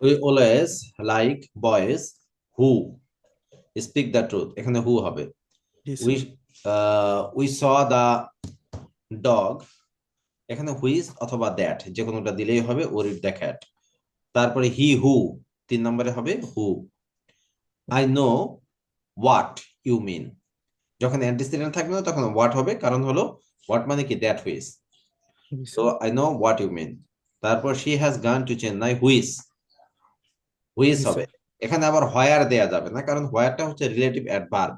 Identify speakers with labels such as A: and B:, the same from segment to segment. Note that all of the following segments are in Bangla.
A: We always like boys who speak the truth, এখানে হু হবে।
B: জি
A: উই
B: sir.
A: We saw the dog, এখানে হুইজ অথবা দ্যাট যে কোনোটা দিলেই হবে, ওর ইট দ্য ক্যাট। তারপরে হি হু 3 নম্বরে হবে who. I know what you mean, যখন অ্যান্টিসিডেন্ট থাকবে না তখন হোয়াট হবে, কারণ হলো হোয়াট মানে কি দ্যাট হুইজ।
B: জি
A: তো
B: sir.
A: I know what you mean. তারপর she has gone to Chennai which, which
B: জি
A: হবে।
B: স্যার।
A: এখানে আবার হোয়ার দেয়া যাবে না, কারণ হোয়ারটা হচ্ছে রিলেটিভ অ্যাডভার্ব,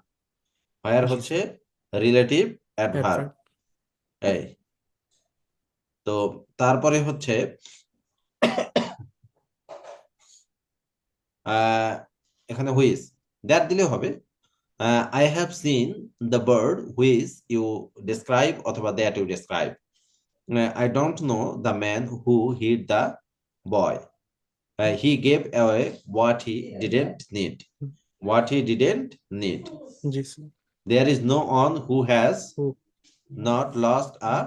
A: হোয়ার
B: জি
A: হচ্ছে
B: স্যার।
A: Relative adverb.
B: অ্যাডভার্ব।
A: এই তো তারপরে হচ্ছে আহ এখানে হুইজ, দ্যাট দিলে হবে। I have seen the bird which you describe অথবা that you describe. I don't know the man who hit the boy. He gave away what he didn't need. What he didn't need.
B: জি sir.
A: There is no one who has
B: ও
A: not lost a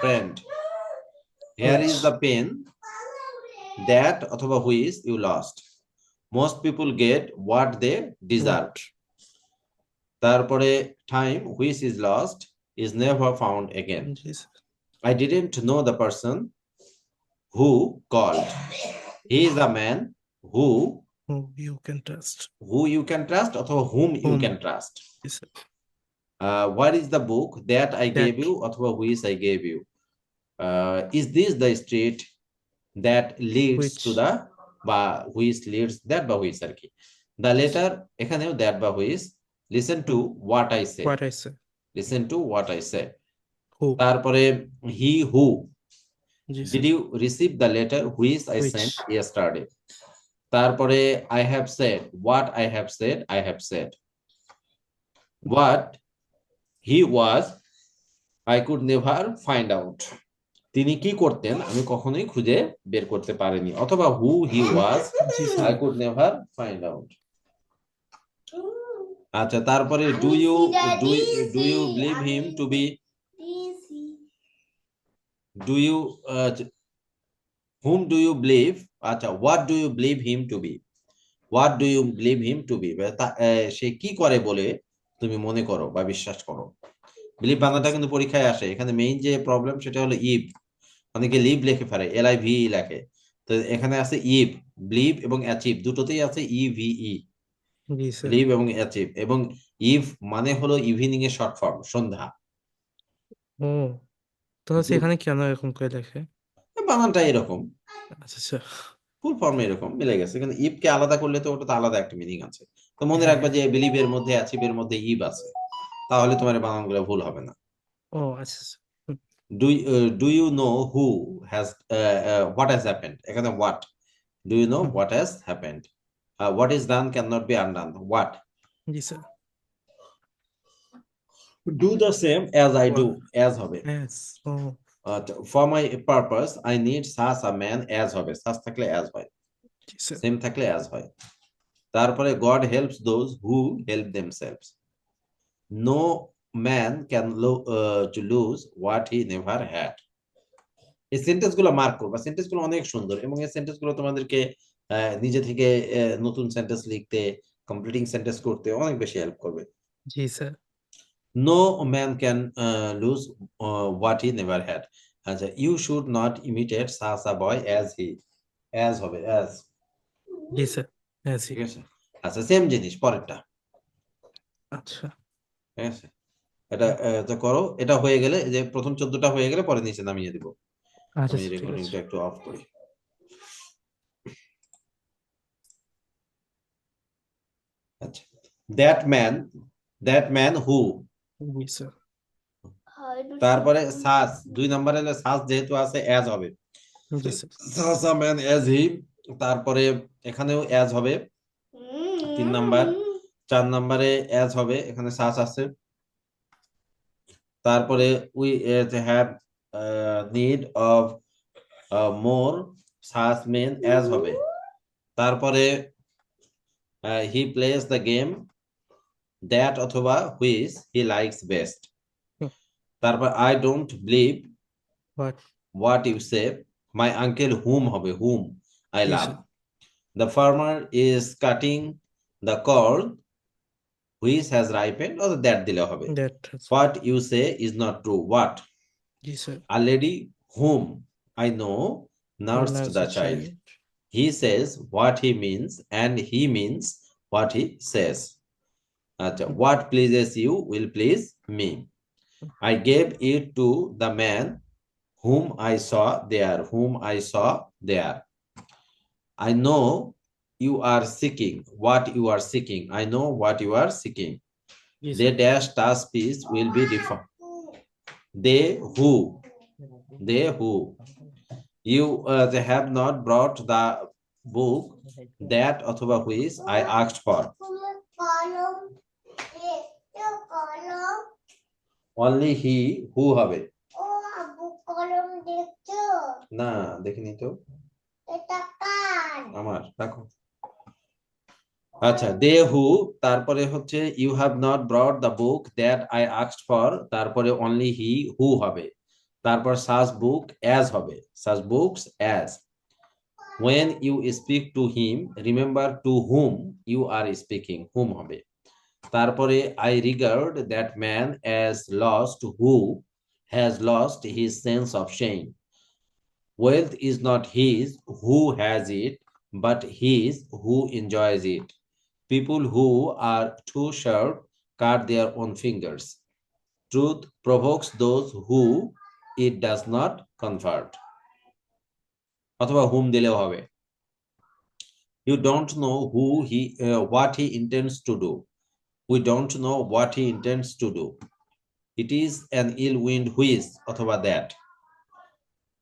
A: friend. Here
B: which.
A: is the pen that অথবা which you lost. Most people get what they deserve.
B: What.
A: তারপরে time which is lost is never found again.
B: G sir.
A: I didn't know the person who called. He is a man who
B: who you can trust.
A: you can trust অথবা whom you
B: whom.
A: can trust.
B: জি sir.
A: What is the book that I gave
B: that.
A: you অথবা which I gave you? Is this the street that leads
B: which.
A: to the, বা which leads that বা which আর কি। The letter এখানেও that বা which. Listen to what I say.
B: What I say.
A: Listen to what I say.
B: হু।
A: তারপরে he who,
B: G
A: did
B: sir.
A: you receive the letter which I
B: which.
A: sent yesterday? তারপরে I have said, what I have said, I have said. What he was, I could never find out. তিনি কি করতেন আমি কখনোই খুঁজে বের করতে পারিনি, অথবা হু হি ওয়াজ
B: জি sir.
A: I could never find out. আচ্ছা তারপরে do do you believe him to be, do you whom do you believe, আচ্ছা what do you believe him to be, what do you believe him to be, সে কি করে বলে তুমি মনে করো বা বিশ্বাস করো। বিলিভ
B: জি
A: বাংলাটা
B: স্যার।
A: কিন্তু পরীক্ষায় আসে, এখানে মেইন যে প্রবলেম সেটা হলো ইভ, অনেকে লিভ লিখে ফেলে, LIV লেখে। তো এখানে আছে ইভ, বিলিভ এবং অ্যাচিভ দুটোতেই আছে EVE,
B: জি স্যার।
A: বিলিভ এবং অ্যাচিভ। এবং ইভ মানে হলো ইভিনিং এর শর্ট ফর্ম, সন্ধ্যা।
B: ও তো হচ্ছে এখানে কেন এরকম করে লেখে?
A: বানানটা এরকম,
B: আচ্ছা আচ্ছা।
A: ফুল ফর্ম এরকম মিলে গেছে, কিন্তু ইভকে আলাদা করলে তো ওটা তো আলাদা একটা মিনিং আছে। তো মনে রাখবা
B: হ্যাঁ।
A: যে বিলিভের মধ্যে অ্যাচিভের মধ্যে ইভ আছে, তাহলে তোমার বানানগুলো ভুল হবে না।
B: ও আচ্ছা আচ্ছা। Hmm.
A: Do you know who has, what has happened, এখানে what, do you know
B: whom.
A: What has happened. What is done cannot be undone, what.
B: জি sir.
A: Do the same as I do,
B: ওয়ার।
A: অ্যাজ হবে।
B: এস। ও
A: for my purpose I need such a man, as হবে, সাচ থাকলে অ্যাজ হয়,
B: জি স্যার।
A: সেম থাকলে অ্যাজ হয়। তারপরে God helps those who help themselves, no man can to lose what he never had. এই সেন্টেন্স গুলো মার্ক করবা, সেন্টেন্স গুলো অনেক সুন্দর, এবং এই সেন্টেন্স গুলো তোমাদেরকে নিজে থেকে নতুন সেন্টেন্স লিখতে, কমপ্লিটিং সেন্টেন্স করতে অনেক বেশি হেল্প করবে।
B: জি sir.
A: No man can lose what he never had. আচ্ছা you should not imitate such a boy as he, as হবে, অ্যাজ।
B: জি স্যার। এসি।
A: ঠিক আছে। আচ্ছা সেম জিনিস পরেরটা।
B: আচ্ছা
A: ঠিক আছে, এটা তো করো, এটা হয়ে গেলে, যে প্রথম 14টা হয়ে গেলে পরে নিচে নামিয়ে দিব।
B: আচ্ছা
A: আমি
B: আচ্ছা, ঠিক আছে।
A: রেকর্ডিংটা একটু অফ করি। আচ্ছা that man, that man who,
B: জি স্যার।
A: তারপরে সাস 2 নম্বরে সাস যেহেতু আছে অ্যাজ হবে,
B: জি sir.
A: Such a man as he, তারপরে এখানেও অ্যাজ হবে 3 নম্বর। 4 নম্বরে অ্যাজ হবে, এখানে সাস আছে। তারপরে we have need of more, such men as হবে। তারপরে he plays the game that অথবা হুইচ হি লাইকস বেস্ট। তারপর I don't believe
B: what.
A: What you say, my uncle whom হবে, হুম আই
B: জি
A: love.
B: Sir.
A: The farmer is cutting the corn which has ripened, or that দিলে হবে।
B: That has.
A: What you say is not true. What?
B: G sir.
A: A lady whom I know nursed
B: Nurse
A: the
B: a
A: child.
B: child.
A: He says what he means and he means what he says. What pleases you will please me. I gave it to the man whom I saw there. I know you are seeking what you are seeking. I know what you are seeking.
B: G
A: The
B: sir.
A: dash task piece will be defined. They who they have not brought the book that অথবা which I asked for. Only he who হবে না দেখিনি তো আমার দেখো। আচ্ছা, they who তারপরে হচ্ছে you have not brought the book that I asked for, তারপরে only he who হবে, তারপর such book as হবে, such books as। When you speak to him, remember to whom you are speaking, whom হবে। তারপরে I regard that man as lost who has lost his sense of shame. Wealth is not his who has it, but his who enjoys it. People who are too sharp cut their own fingers. Truth provokes those who it does not comfort. অথবা whom দিলেও হবে। You don't know what he intends to do. We don't know what he intends to do. It is an ill wind which অথবা that.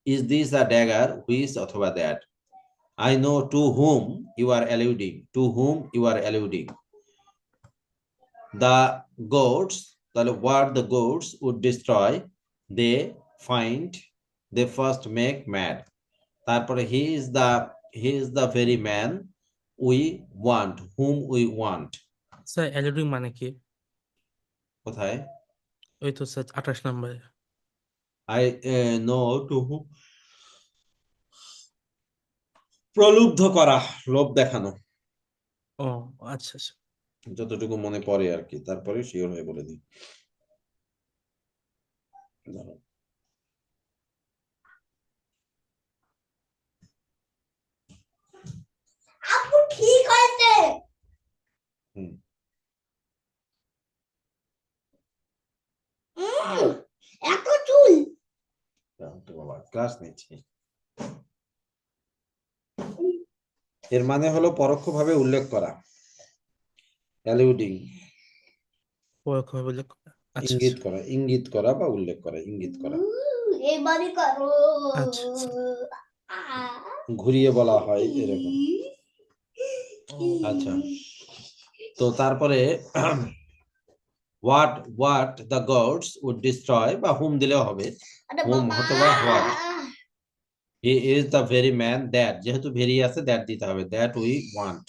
A: Is this a dagger which অথবা that. I know to whom you are alluding. To whom you are alluding. The goats, what the goats would destroy, they first make mad. তারপরে he is the very man we want, whom we want.
B: Sir alluding মানে কি?
A: কোথায়?
B: ওই তো স্যার 28 নম্বরে।
A: I know to whom, প্রলুব্ধ করা, লোভ দেখানো,
B: ও আচ্ছা আচ্ছা।
A: যতটুকু মনে পড়ে আর কি, তারপরে শিওর হয়ে বলে দিই।
C: আপু ঠিক হয়েছে। এত চুল
A: বাবা ক্লাস নিচ্ছি। এর মানে হলো পরোক্ষভাবে উল্লেখ করা, অ্যালিউডিং,
B: পরোক্ষভাবে উল্লেখ করা। আচ্ছা
A: ইঙ্গিত করা, ইঙ্গিত করা বা উল্লেখ করা, ইঙ্গিত করা।
C: এবারে করো।
B: আচ্ছা
A: ঘুরিয়ে বলা হয় এরকম। আচ্ছা, তো তারপরে what the gods would destroy বা whom দিলেও হবে, whom অথবা what। He is the very man that, যেহেতু very আছে that দিতে হবে, that we want।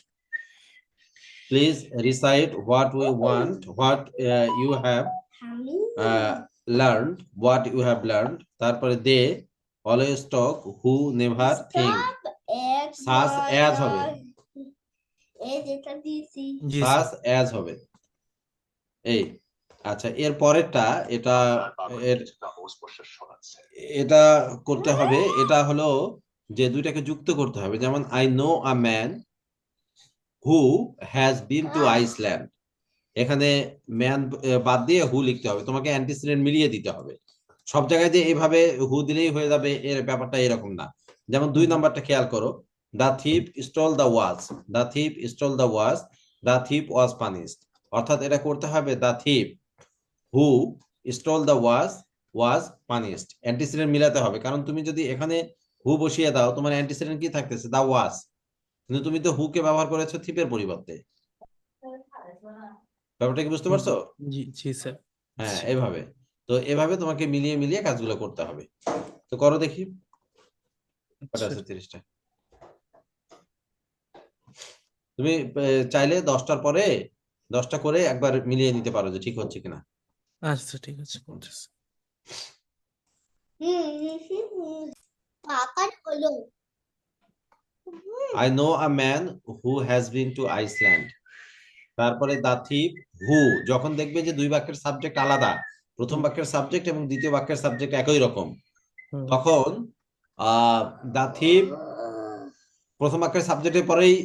A: Please recite what we want, what you have learned, what you have learned। তারপরে they always talk who never think, such as হবে, such as হবে এই। আচ্ছা, এর পরেরটা এটা করতে হবে, এটা হলো যে দুইটাকে যুক্ত করতে হবে। যেমন I know a man who has been to Iceland, এখানে ম্যান বাদ দিয়ে হু লিখতে হবে, তোমাকে অ্যান্টিসিডেন্ট মিলিয়ে দিতে হবে। সব জায়গায় যে এইভাবে হু দিলেই হয়ে যাবে এর ব্যাপারটা এরকম না। যেমন 2 নাম্বারটা খেয়াল করো, the thief stole the watch, the thief stole the watch, the thief was punished। অর্থাৎ এটা করতে হবে the thief who stole the watch was punished, antecedent মিলাতে হবে। কারণ তুমি যদি এখানে হু বসিয়ে দাও, তোমার অ্যান্টিসিডেন্ট কি থাকতেছে, the watch, কিন্তু তুমি তো হু কে ব্যবহার করেছো থিপের পরিবর্তে। ব্যাপারটা কি বুঝতে পারছো?
B: জি জি স্যার।
A: হ্যাঁ, এভাবে। তো এভাবে তোমাকে মিলিয়ে মিলিয়ে কাজগুলো করতে হবে। তো করো দেখি কটা আছে, 30টা। তুমি চাইলে 10টার পরে 10টা করে একবার মিলিয়ে নিতে পারো যে ঠিক হচ্ছে কিনা।
B: আচ্ছা ঠিক আছে করতেছি।
C: পাকার হলো
A: I know a man who has been to Iceland. তারপরে দা থিপ হু, যখন দেখবে যে দুই বাক্যের সাবজেক্ট আলাদা, প্রথম বাক্যের সাবজেক্ট এবং দ্বিতীয় বাক্যের সাবজেক্ট একই রকম,
B: হুম,
A: তখন দা থিপ প্রথম বাক্যের সাবজেক্টের পরেই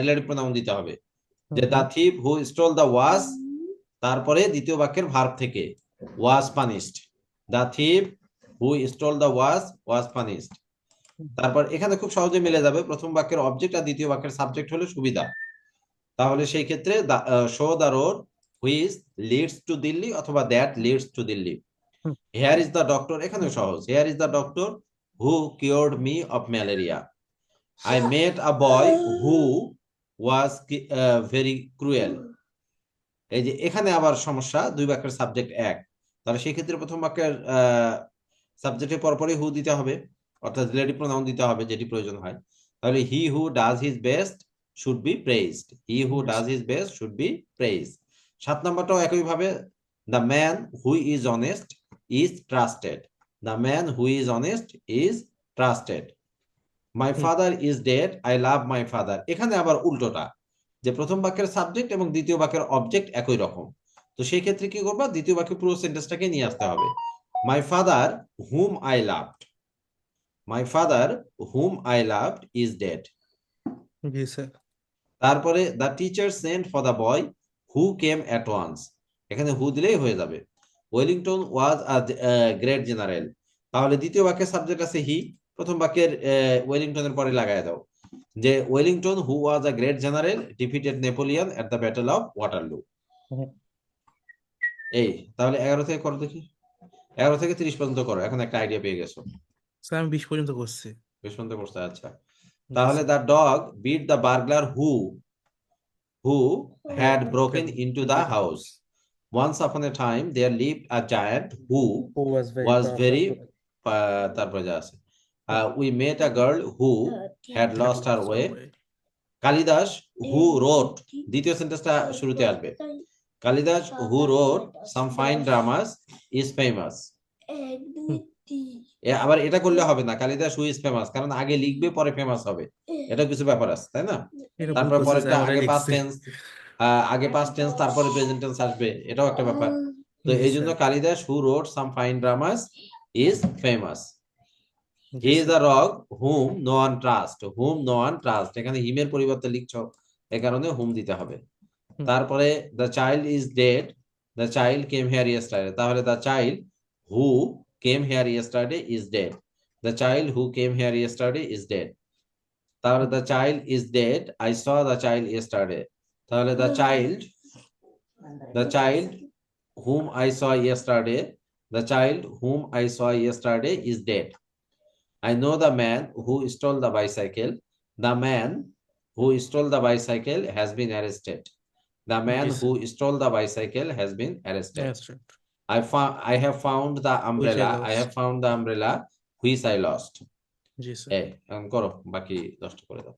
A: রিলেটিভ প্রোনাউন দিতে হবে। যে দা থিপ হু স্টল দা ওয়াজ, তারপরে দ্বিতীয় বাক্যের ভার্ব থেকে was punished. The thief who stole the was punished. তারপর এখানে খুব সহজে মিলে যাবে, প্রথম বাক্যের অবজেক্ট আর দ্বিতীয় বাক্যের সাবজেক্ট হলে সুবিধা। তাহলে সেই ক্ষেত্রে show the road which leads to Delhi অথবা that leads to Delhi.
B: Hmm.
A: Here is the doctor, এখানেও সহজ, here is the doctor who cured me of malaria. I met a boy who was very cruel. এই যে এখানে আবার সমস্যা, দুই বাক্যের সাবজেক্ট এক, তাহলে সেই ক্ষেত্রে প্রথম বাক্যের সাবজেক্টের পরপরই হু দিতে হবে, অর্থাৎ রিলেটিভ প্রোনাউন দিতে হবে যেটি প্রয়োজন হয়। তাহলে he who does his best should be praised, he who does his best should be praised. 7 নম্বরটাও একই ভাবে, the man who is honest is trusted, the man who is honest is trusted. My father is dead, I love my father. এখানে আবার উল্টোটা, যে প্রথম বাক্যের সাবজেক্ট এবং দ্বিতীয় বাক্যের অবজেক্ট একই রকম, তো সেই ক্ষেত্রে কি করবা, দ্বিতীয় বাক্যে পুরো সেন্টেন্সটাকে নিয়ে আসতে হবে। My father whom I loved, my father whom I loved is dead.
B: জি স্যার।
A: তারপরে the teacher sent for the boy who came at once, এখানে হু দিলেই হয়ে যাবে। Wellington was a great general, তাহলে দ্বিতীয় বাক্যের সাবজেক্ট আছে হি, প্রথম বাক্যের ওয়েলিংটনের পরে লাগায় দাও, যে Wellington who was a great general defeated Napoleon at the battle of Waterloo. এই তাহলে 11 থেকে করো দেখি, 11 থেকে 30 পর্যন্ত করো, এখন একটা আইডিয়া পেয়ে গেছো।
B: স্যার আমি 20 পর্যন্ত করছি।
A: 20 পর্যন্ত করছো, আচ্ছা।
B: জি
A: তাহলে
B: sir.
A: The dog bit the burglar who had broken into the house. Once upon a time there lived a giant who
B: Who was very
A: was very
B: powerful.
A: তারপরে যা আছে, we met a girl who had lost her way. Kalidas who wrote, দ্বিতীয় সেন্টেন্সটা শুরুতে আসবে, Kalidas who wrote some fine dramas is famous. আবার এটা করলে হবে না, কালিদাস হু ইজ ফেমাস, কারণ আগে লিখবে পরে ফেমাস হবে, এটা কিছু ব্যাপার আছে, তাই না?
B: এটা ভুল
A: তারপর
B: করছি
A: পরেরটা
B: স্যার,
A: আগে
B: ওটাই
A: পাস্ট
B: লিখছি।
A: টেন্স, আগে পাস্ট টেন্স তারপরে প্রেজেন্ট টেন্স আসবে, এটাও একটা ব্যাপার। তো
B: জি
A: এই জন্য
B: sir.
A: Kalidas who wrote some fine dramas is famous.
B: জি
A: he is
B: sir.
A: A rogue whom no one trust, whom no one trust, এখানে হিমের পরিবর্তে লিখছো, এই কারণে হুম দিতে হবে।
B: হুম।
A: তারপরে the child is dead, the child came here yesterday, তাহলে the child who came here yesterday is dead, the child who came here yesterday is dead. তাহলে the child is dead, I saw the child yesterday, তাহলে the child whom I saw yesterday, the child whom I saw yesterday is dead. I know the man who stole the bicycle, the man who stole the bicycle has been arrested, the man
B: G
A: who
B: sir.
A: stole the bicycle has been arrested.
B: Yes, sir.
A: I have found the
B: Which I
A: umbrella, I
B: lost.
A: have found the umbrella which I lost.
B: G sir.
A: এখন করো, বাকি 10টা করে দাও।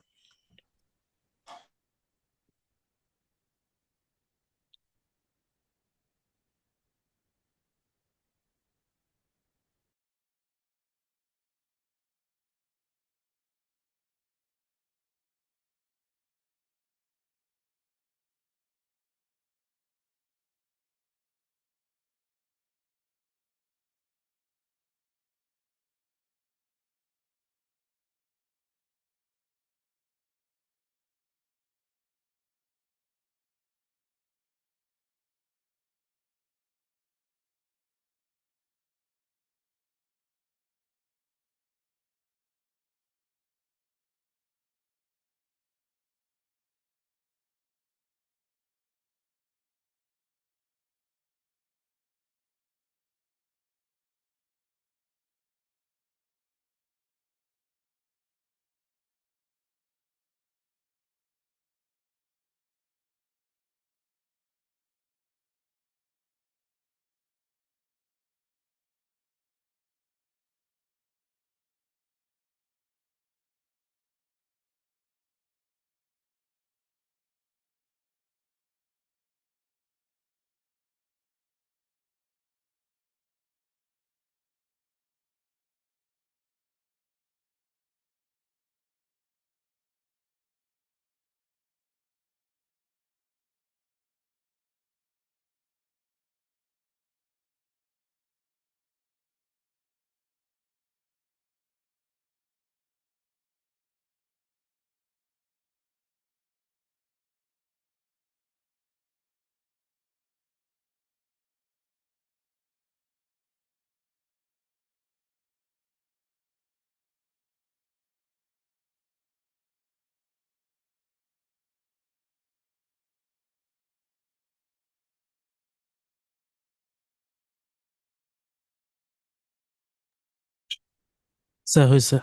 B: স্যার হয়েছে।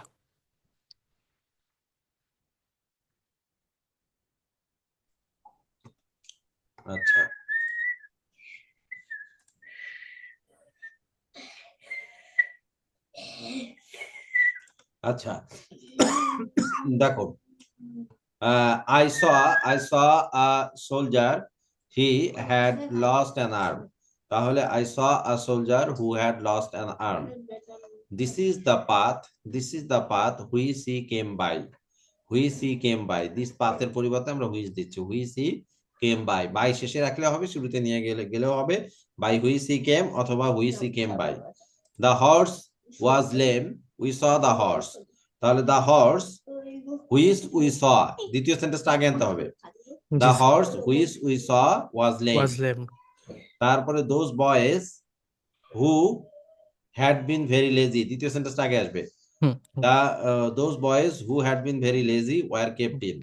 A: আচ্ছা আচ্ছা দেখো, I saw a soldier, he had lost an arm. তাহলে I saw a soldier who had lost an arm. This is the path which he came by. Which he came by. This path এর পরিবর্তে আমরা which দিচ্ছি, which he came by শেষে রাখলে হবে, শুরুতে নিয়ে গেলেও হবে, by which he came অথবা which he came by. The horse was lame, we saw the horse. তাহলে the horse which we saw, দ্বিতীয় সেন্টেন্সটা আগে আনতে হবে। The horse which we saw was lame.
B: was lame.
A: তারপরে those boys who had been very lazy, দ্বিতীয় সেন্টেন্সটা আগে আসবে। Those boys who had been very lazy were kept in.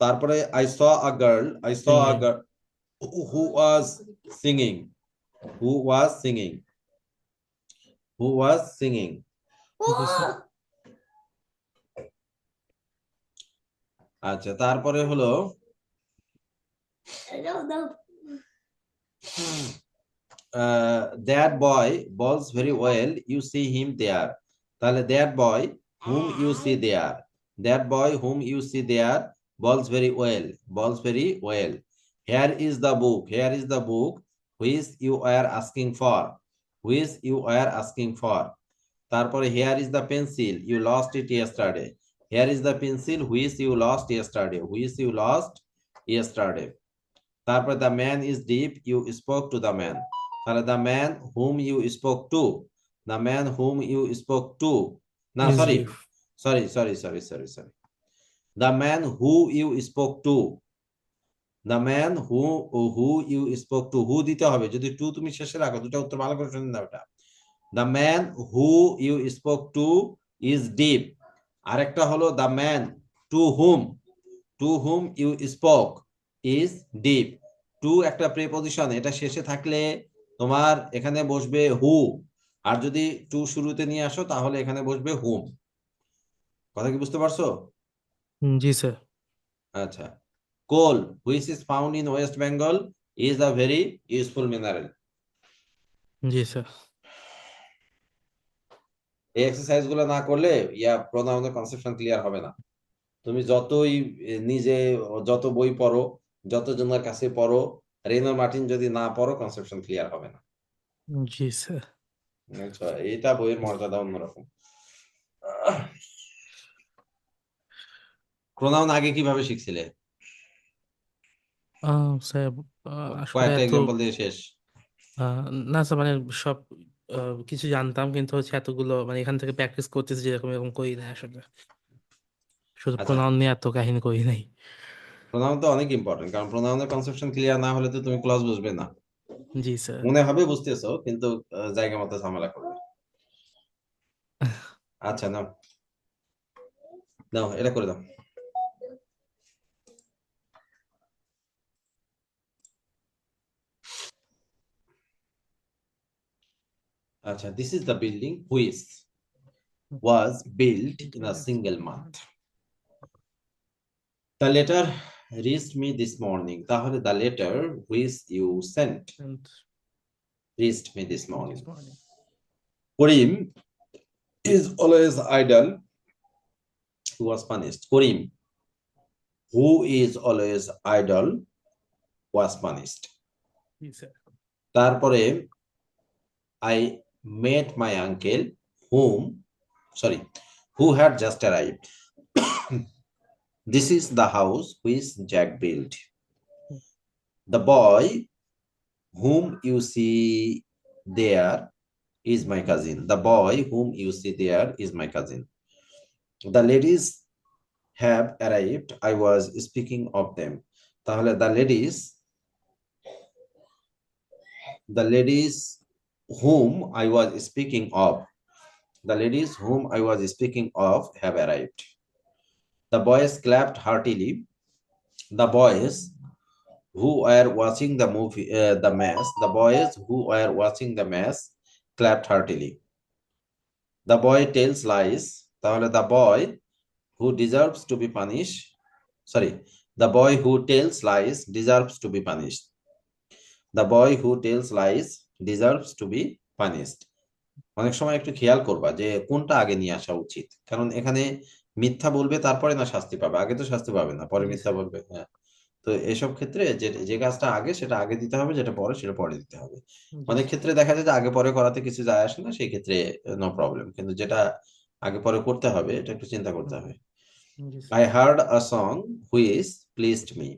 A: তারপরে I saw a girl who was singing. আচ্ছা তারপরে হলো that boy bowls very well, you see him there. তাহলে that boy whom you see there bowls very well. Here is the book which you are asking for. তারপরে here is the pencil you lost it yesterday. Here is the pencil which you lost yesterday. তারপরে the man is deep, you spoke to the man. তাহলে the man whom you spoke to. না sorry. The man who you spoke to. who দিতে হবে, যদি টু তুমি শেষে রাখো, দুটো উত্তর ভালো করে শুনে নাও। এটা the man who you spoke to is deep। আরেকটা হলো the man to whom you spoke is deep। To একটা প্রিপজিশন, এটা শেষে থাকলে তোমার এখানে বসবে হু, আর যদি টু শুরুতে নিয়ে আসো তাহলে এখানে বসবে হুম। কথা কি বুঝতে পারছো?
B: জি স্যার।
A: আচ্ছা, coal which is found in West Bengal is a very useful mineral।
B: G sir.
A: এই এক্সারসাইজ গুলো না করলে প্রোনাউনের কনসেপশন ক্লিয়ার হবে না। তুমি যতই নিজে যত বই পড়ো, যত জনের কাছে পড়ো, রেনো মার্টিন যদি না পড়ো কনসেপশন ক্লিয়ার হবে না।
B: জি স্যার।
A: আচ্ছা, এটা বইয়ের মর্যাদা অন্যরকম। প্রোনাউন আগে কিভাবে শিখছিলে?
B: স্যার আসলে
A: কয়েকটা
B: এত
A: এক্সাম্পল দিয়ে শেষ।
B: না স্যার, মানে সব কিছু জানতাম, কিন্তু হচ্ছে এতগুলো মানে এখান থেকে প্র্যাকটিস করতেছি, যেরকম এরকম করি না আসলে। শুধু
A: আচ্ছা,
B: প্রোনাউন নিয়ে এত কাহিনী করি নাই।
A: প্রোনাউন তো অনেক ইম্পর্টেন্ট, কারণ প্রোনাউনের কনসেপশন ক্লিয়ার না হলে তো তুমি ক্লজ বুঝবে না।
B: জি স্যার।
A: মনে হবে বুঝতেছো, কিন্তু জায়গা মতো ঝামেলা করবে। আচ্ছা নাও এটা করে দাও। আচ্ছা, this is the building which was built in a single month. The letter reached me this morning. তাহলে the letter which you sent reached me this morning. Karim is always idle, who was punished. Karim, who is always idle, was punished.
B: G sir.
A: তারপরে I met my uncle who had just arrived. This is the house which Jack built. The boy whom you see there is my cousin. The boy whom you see there is my cousin. The ladies have arrived. I was speaking of them. তাহলে the ladies whom I was speaking of have arrived. The boys clapped heartily. The boys who were watching the match clapped heartily. The boy tells lies, তাহলে the boy who deserves to be punished, sorry, the boy who tells lies deserves to be punished. The boy who tells lies deserves to be punished. অনেক সময় একটু খেয়াল করবা যে কোনটা আগে নিয়ে আসা উচিত, কারণ এখানে মিথ্যা বলবে তারপরে না শাস্তি পাবে, আগে তো শাস্তি পাবে না, পরে
B: জি
A: মিথ্যা
B: স্যার।
A: বলবে। হ্যাঁ, তো এসব ক্ষেত্রে যে যে কাজটা আগে সেটা আগে দিতে হবে, যেটা পরে সেটা পরে দিতে হবে।
B: জি
A: অনেক
B: স্যার।
A: ক্ষেত্রে দেখা যায় যে আগে পরে করাতে কিছু যায় আসে না, সেই ক্ষেত্রে নো প্রবলেম, কিন্তু যেটা আগে পরে করতে হবে এটা একটু চিন্তা করতে হবে।
B: জি
A: I
B: sir.
A: heard a song which pleased me.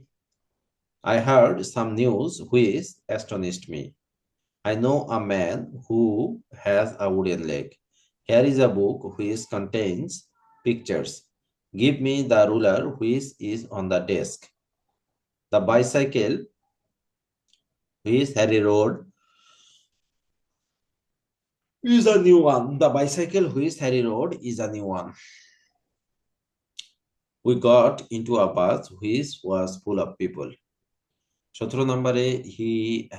A: I heard some news which astonished me. I know a man who has a wooden leg. Here is a book which contains pictures. Give me the ruler which is on the desk. The bicycle which Harry rode is a new one. The bicycle which Harry rode is a new one. We got into a bus which was full of people. 17 নম্বরে he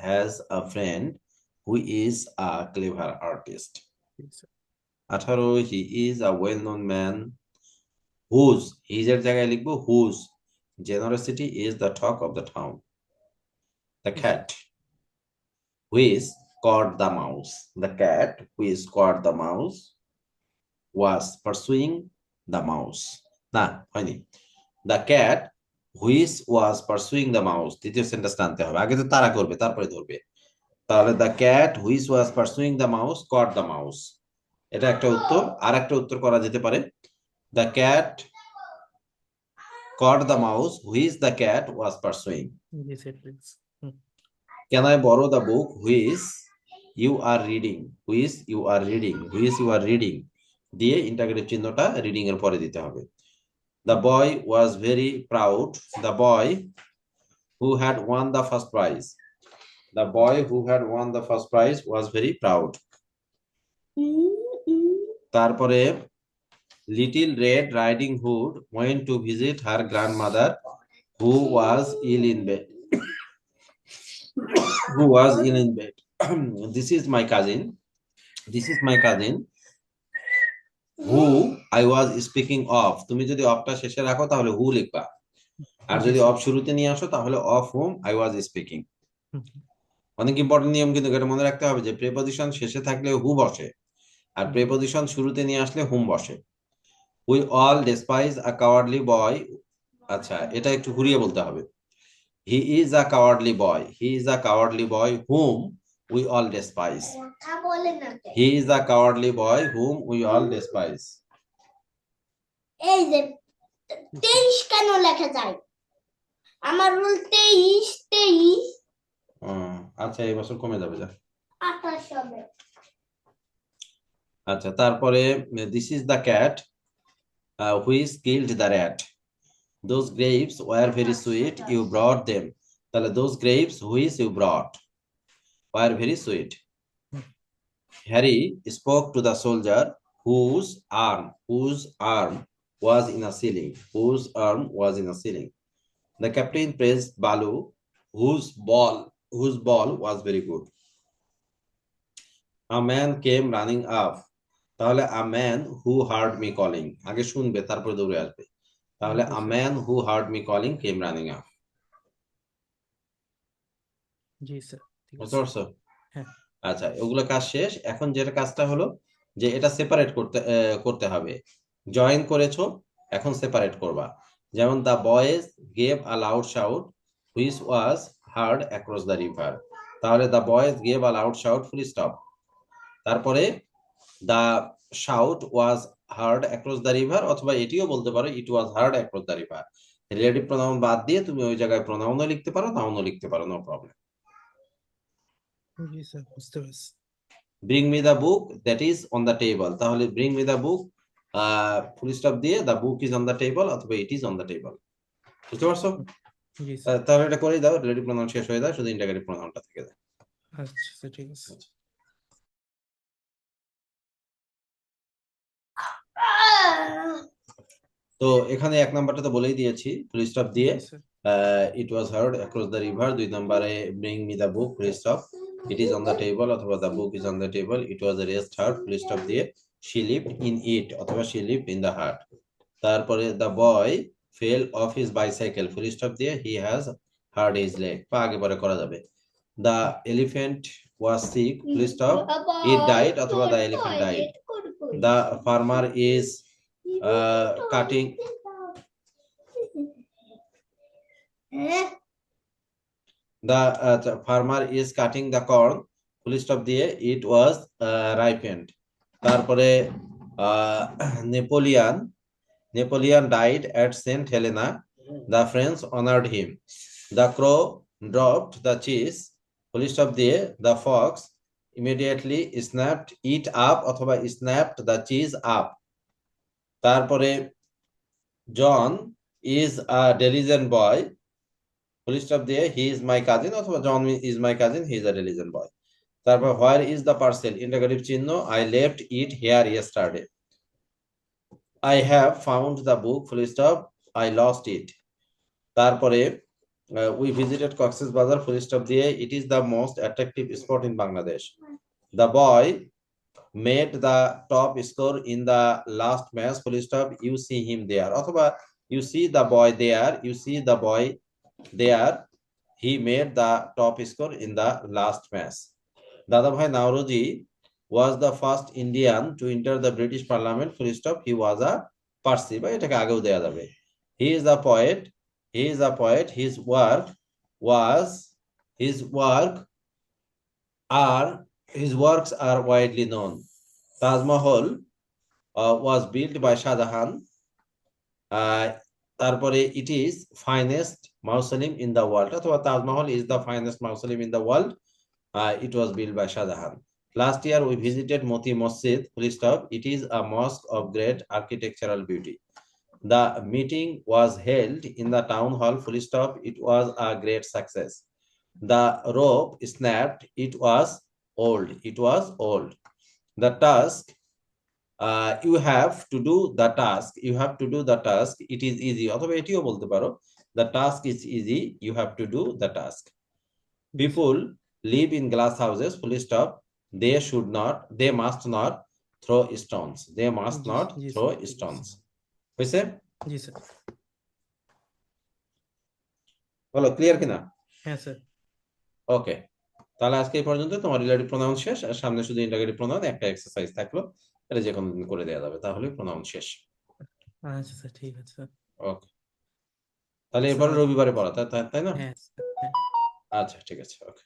A: has a friend who is a clever artist.
B: G sir.
A: 18 he is a well-known man whose, his এর জায়গায় লিখবো whose generosity is the talk of the town. The cat which caught the mouse. The cat which caught the mouse was pursuing the mouse. না হয়নি। The cat which was pursuing the mouse, দ্বিতীয় সেন্টেন্স টানতে হবে, আগে তো তাড়া করবে তারপরে ধরবে। তাহলে the cat which was pursuing the mouse caught the mouse, এটা একটা উত্তর। আর একটা উত্তর করা যেতে পারে, the cat caught the mouse which the cat was pursuing.
B: G sir please.
A: Can I borrow the book which you are reading? Which you are reading, which you are reading দিয়ে ইন্টারগ্রেটিভ চিহ্নটা রিডিং এর পরে দিতে হবে। The boy was very proud. The boy who had won the first prize. The boy who had won the first prize was very proud. তারপরে Little Red Riding Hood went to visit her grandmother who was ill in bed. Who was ill in bed. This is my cousin. This is my cousin who I was speaking of. তুমি যদি অফটা শেষে রাখো তাহলে who লিখবা, আর যদি অফ শুরুতে নিয়ে আসো তাহলে of whom I was speaking. অনেক ইম্পর্টেন্ট নিয়ম, কিন্তু এটা মনে রাখতে হবে যে প্রিপজিশন শেষে থাকলে who বসে, আর প্রিপজিশন শুরুতে নিয়ে আসলে whom বসে। We all despise a cowardly boy. আচ্ছা, এটা একটু ঘুরিয়ে বলতে হবে। He is a cowardly boy. He is a cowardly boy whom we all despise. He is a cowardly boy whom we all despise.
C: এই যে 23 কেন লেখা যায়? আমার রুল 23।
A: আচ্ছা, এই বছর কমে যাবে যা।
C: 28 হবে।
A: আচ্ছা, তারপরে this is the cat which killed the rat. Those grapes were very sweet. You brought them. তাহলে those grapes which you brought were very sweet. Harry spoke to the soldier whose arm was in a ceiling. Whose arm was in a ceiling. The captain praised Balu, whose ball was very good. A man came running up. তাহলে a man who heard me calling, আগে শুনবে তারপরে দৌড়ে আসবে। তাহলে a man who heard me calling came running up.
B: G sir.
A: বুঝতে পারছো?
B: হ্যাঁ।
A: আচ্ছা, ওগুলো কাজ শেষ। এখন যেটা কাজটা হলো যে এটা সেপারেট করতে হবে। জয়েন করেছো, এখন সেপারেট করবা। যেমন the boys gave a loud shout which was heard across the river. তাহলে the boys gave a loud shout full stop। তারপরে the shout was heard across the river, অথবা এটিও বলতে পারো it was heard across the river। Relative pronoun বাদ দিয়ে তুমি ওই জায়গায় প্রোনাউনও লিখতে পারো, নাউনও লিখতে পারো, নো প্রবলেম।
B: জি স্যার, বুঝতে পারছি।
A: Bring me the book that is on the table. তাহলে bring me the book full stop দিয়ে the book is on the table অথবা it is on the table। বুঝতে পারছো?
B: জি স্যার।
A: তাহলে এটা করে দাও, রিলেটিভ প্রোনাউন শেষ হয়ে যায়, শুধু ইন্টারগেটিভ প্রোনাউনটা থেকে যায়।
B: আচ্ছা স্যার, ঠিক আছে।
A: তো এখানে এক নাম্বারটা তো বলেই দিয়েছি, ফুল স্টপ দিয়ে it was heard across the river। দুই নম্বরে bring me the book full stop, it is on the table অথবা the book is on the table, it was raised heard full stop দিয়ে she lived in it অথবা she lived in the hut. তারপরে the boy fell off his bicycle, full stop দিয়ে he has hurt his leg, পা আগে পরে করা যাবে. The elephant was sick, full stop, it died অথবা the elephant died. The farmer is cutting the farmer is cutting the corn, full stop দিয়ে it was ripened. তারপরে Napoleon died at St. Helena, the French honored him. The crow dropped the cheese, full stop দিয়ে the fox immediately snapped it up অথবা snapped the cheese up. তারপরে John is a diligent boy, full stop দিয়ে he is my cousin অথবা John is my cousin, he is a diligent boy. তারপর where is the parcel, interrogative চিহ্ন, I left it here yesterday. I have found the book, full stop, I lost it. তারপরে we visited Cox's Bazar, full stop দিয়ে it is the most attractive spot in Bangladesh. The boy made the top score in the last match, full stop, you see him there অথবা you see the boy there, you see the boy there, he made the top score in the last match. Dadabhai Nauroji was the first Indian to enter the British Parliament, full stop, he was a Parsi, বা এটাকে আগেও দেয়া যাবে. He is a poet, his works are widely known. Taj Mahal was built by Shah Jahan. তারপরে it is finest mausoleum in the world অথবা Taj Mahal is the finest mausoleum in the world. It was built by Shah Jahan. Last year we visited Moti Masjid, full stop, it is a mosque of great architectural beauty. The meeting was held in the town hall, full stop, it was a great success. The rope snapped, it was old. The task, you have to do the task, it is easy অথবা এটিও বলতে পারো the task is easy, you have to do the task. People live in glass houses, full stop, they must not throw stones, হয়েছে?
B: জি স্যার।
A: বলো ক্লিয়ার কিনা?
B: হ্যাঁ স্যার।
A: ওকে, তাহলে আজকে এই পর্যন্ত তোমার রিলেটিভ প্রোনাউন শেষ, আর সামনে শুধু ইন্টারোগেটিভ প্রোনাউন একটা এক্সারসাইজ থাকলো, এটা যে কোনো দিন করে দেওয়া যাবে, তাহলে প্রোনাউন শেষ।
B: আচ্ছা স্যার, ঠিক আছে স্যার।
A: ওকে, তাহলে এরপরে রবিবারে পড়া, তাই না?
B: হ্যাঁ স্যার।
A: আচ্ছা ঠিক আছে, ওকে।